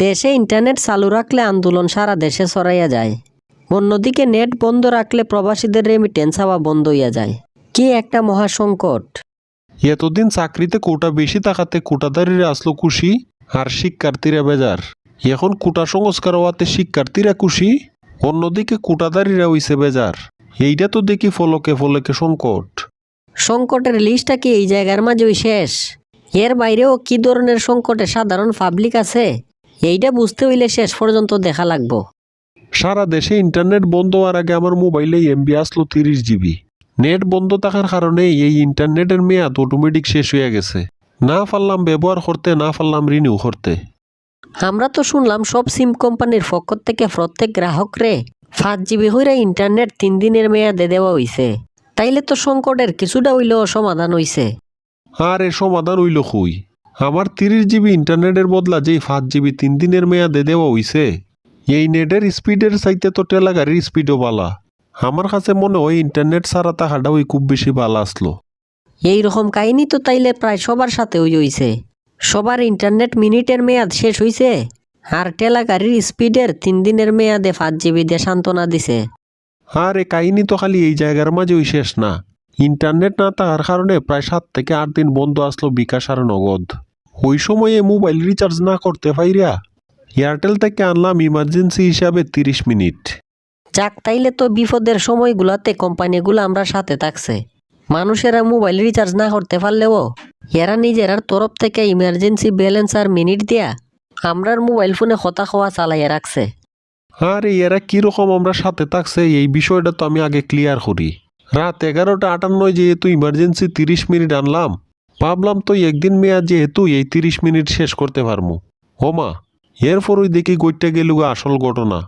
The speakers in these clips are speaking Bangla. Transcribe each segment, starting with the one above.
দেশে ইন্টারনেট চালু রাখলে আন্দোলন সারা দেশে ছড়াইয়া যায়, অন্যদিকে নেট বন্ধ রাখলে প্রবাসীদের রেমিটেন্স হওয়া বন্ধ হইয়া যায়। কি একটা মহাসংকট। এতদিন চাকরিতে কোটা বেশি থাকাতে কোটাদারিরা আসলো খুশি আর শিক্ষার্থীরা বেজার। এখন কোটা সংস্কার হওয়াতে শিক্ষার্থীরা খুশি, অন্যদিকে কোটাদারিরা হইছে বেজার। এইটা তো দেখি ফলকে ফলকে সংকট। সংকটের লিস্টটা কি এই জায়গার মাঝেই শেষ? এর বাইরেও কি ধরনের সংকটে সাধারণ পাবলিক আছে, এইটা বুঝতে হইলে শেষ পর্যন্ত দেখা লাগবো। সারা দেশে ইন্টারনেট বন্ধ হওয়ার আগে আমার মোবাইলে এমবি আসলো 30 জিবি। নেট বন্ধ থাকার কারণে এই ইন্টারনেটের মেয়াদ অটোমেটিক শেষ হয়ে গেছে। না পারলাম ব্যবহার করতে, না পারলাম রিনিউ করতে। আমরা তো শুনলাম সব সিম কোম্পানির পক্ষ থেকে প্রত্যেক গ্রাহকরে 5 জিবি হইরা ইন্টারনেট 3 দিনের মেয়াদে দেওয়া হইছে। তাইলে তো সংকটের কিছুটা হইলেও সমাধান হইছে। আর এর সমাধান হইল কই? আমার 30 জিবি ইন্টারনেটের বদলা যেই 5 জিবি 3 দিনের মেয়াদে দেওয়া হইছে, এই নেটের স্পিডের চাইতে তো টেলা গাড়ির স্পিডও বালা। আমার কাছে মনে হয় ইন্টারনেট ছাড়া তাহাটা ওই খুব বেশি বালা আসলো। এই রকম কাহিনী তো তাইলে প্রায় সবার সাথে হইছে। সবার ইন্টারনেট মিনিটের মেয়াদ শেষ হইছে, আর টেলা গাড়ির স্পিডের 3 দিনের মেয়াদে 5 জিবি দিয়ে সান্ত্বনা দিছে। আর এ কাহিনী তো খালি এই জায়গার মাঝেই শেষ না। ইন্টারনেট না থাকার কারণে প্রায় 7 থেকে 8 দিন বন্ধ আসলো বিকাশ আর নগদ। ওই সময়ে মোবাইল রিচার্জ না করতে পাইরা এয়ারটেল থেকে আনলাম ইমার্জেন্সি হিসাবে 30 মিনিট। যাক, তাইলে তো বিপদের সময়গুলোতে কোম্পানিগুলো আমরা সাথে থাকছে। মানুষেরা মোবাইল রিচার্জ না করতে পারলেও এরা নিজের তরফ থেকে ইমার্জেন্সি ব্যালেন্স আর মিনিট দিয়া আমরার মোবাইল ফোনে কথা খাওয়া চালাইয়া রাখছে। আর এরা কিরকম আমরা সাথে থাকছে এই বিষয়টা তো আমি আগে ক্লিয়ার করি। রাত 11:58 যেহেতু ইমার্জেন্সি 30 মিনিট আনলাম, ভাবলাম তো একদিন মেয়াদ যেহেতু এই 30 মিনিট শেষ করতে পারবো। ওমা, এরপরই দেখি গইটা গেলুগা আসল ঘটনা।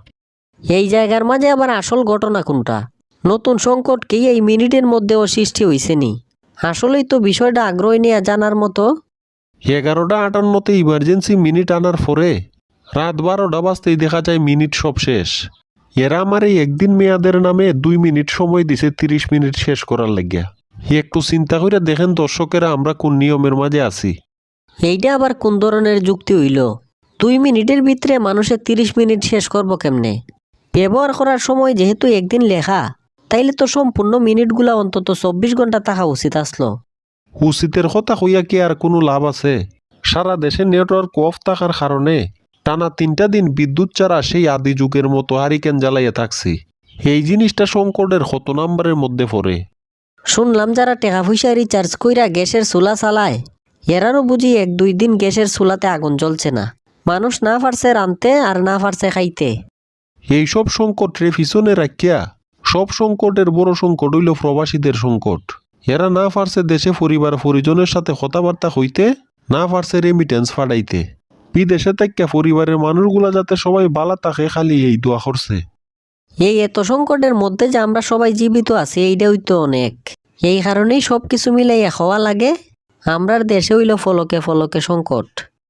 এই জায়গার মাঝে আবার আসল ঘটনা কোনটা? নতুন সংকট কি এই মিনিটের মধ্যেও সৃষ্টি হয়েছে নি? আসলেই তো বিষয়টা আগ্রহ নিয়ে জানার মতো। 11:58 ইমার্জেন্সি মিনিট আনার পরে রাত 12টা বাজতেই দেখা যায় মিনিট সব শেষ। এরা আমার এই একদিন মেয়াদের নামে 2 মিনিট সময় দিছে 30 মিনিট শেষ করার লাগিয়া। একটু চিন্তা করে দেখেন দর্শকেরা, আমরা কোন নিয়মের মাঝে আছি। এইটা আবার কোন ধরনের যুক্তি হইল? 2 মিনিটের ভিতরে মানুষের 30 মিনিট শেষ করব কেমনে? ব্যবহার করার সময় যেহেতু একদিন লেখা, তাইলে তো সম্পূর্ণ মিনিটগুলা অন্তত 24 ঘন্টা থাকা উচিত আসলো। উচিতের কথা হইয়া কি আর কোনো লাভ আছে? সারা দেশে নেটওয়ার্ক অফ থাকার কারণে টানা 3টা দিন বিদ্যুৎ ছাড়া সেই আদি যুগের মতো হারিকেন জ্বালাইয়া থাকছি। এই জিনিসটা সংকটের কত নাম্বারের মধ্যে পড়ে। শুনলাম যারা টাকা পয়সা রিচার্জ কইরা গ্যাসের চুলা চালায়, এরারও বুঝি 1-2 দিন গ্যাসের চুলাতে আগুন জ্বলছে না। মানুষ না পারছে রানতে আর না পারছে খাইতে। এইসব সংকটের পিছনে রাখিয়া সব সংকটের বড় সংকট হইল প্রবাসীদের সংকট। এরা না পারছে দেশে পরিবার পরিজনের সাথে কথাবার্তা হইতে, না পারছে রেমিটেন্স ফাটাইতে। বিদেশে থেকে পরিবারের মানুষগুলা যাতে সবাই বালা থাকে খালি এই দোয়া করছে। এই এত সংকটের মধ্যে যে আমরা সবাই জীবিত আছি এইটাই তো অনেক। এই কারণেই সবকিছু মিলাইয়া খাওয়া লাগে। আমরার দেশে হইল ফলকে ফলকে সংকট।